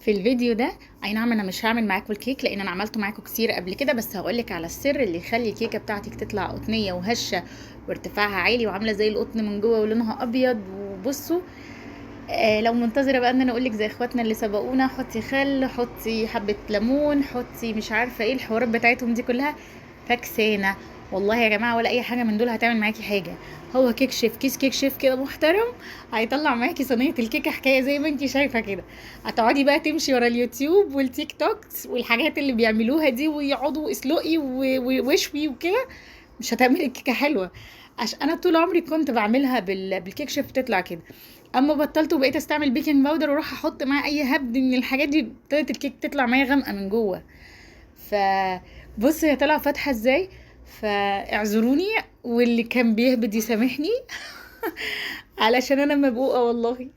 في الفيديو ده اي نعم انا مش هعمل معاكم الكيك لان انا عملته معاكم كتير قبل كده، بس هقولك على السر اللي يخلي الكيكه بتاعتك تطلع قطنيه وهشه وارتفاعها عالي وعامله زي القطن من جوه ولونها ابيض. وبصوا، لو منتظره بقى ان انا اقولك زي اخواتنا اللي سبقونا حطي خل، حطي حبه ليمون، حطي مش عارفه ايه الحوارات بتاعتهم دي كلها، فكسانه. والله يا جماعه ولا اي حاجه من دول هتعمل معاكي حاجه. هو كيك شيف، كيس كيك شيف كده محترم، هيطلع معاكي صينيه الكيكه حكايه زي ما انتي شايفه كده. هتقعدي بقى تمشي ورا اليوتيوب والتيك توك والحاجات اللي بيعملوها دي ويقعدوا اسلقي وشوي وكده، مش هتعملي الكيكه حلوه. عشان انا طول عمري كنت بعملها بالكيك شيف بتطلع كده. اما بطلت وبقيت استعمل بيكنج باودر واروح احط معاه اي هبد من الحاجات دي، ابتدت الكيك تطلع معايا غامقه من جوه. ف بصي هي طالعه فاتحه ازاي، فاعذروني، واللي كان بيهبد يسامحني علشان انا مبقوقه والله.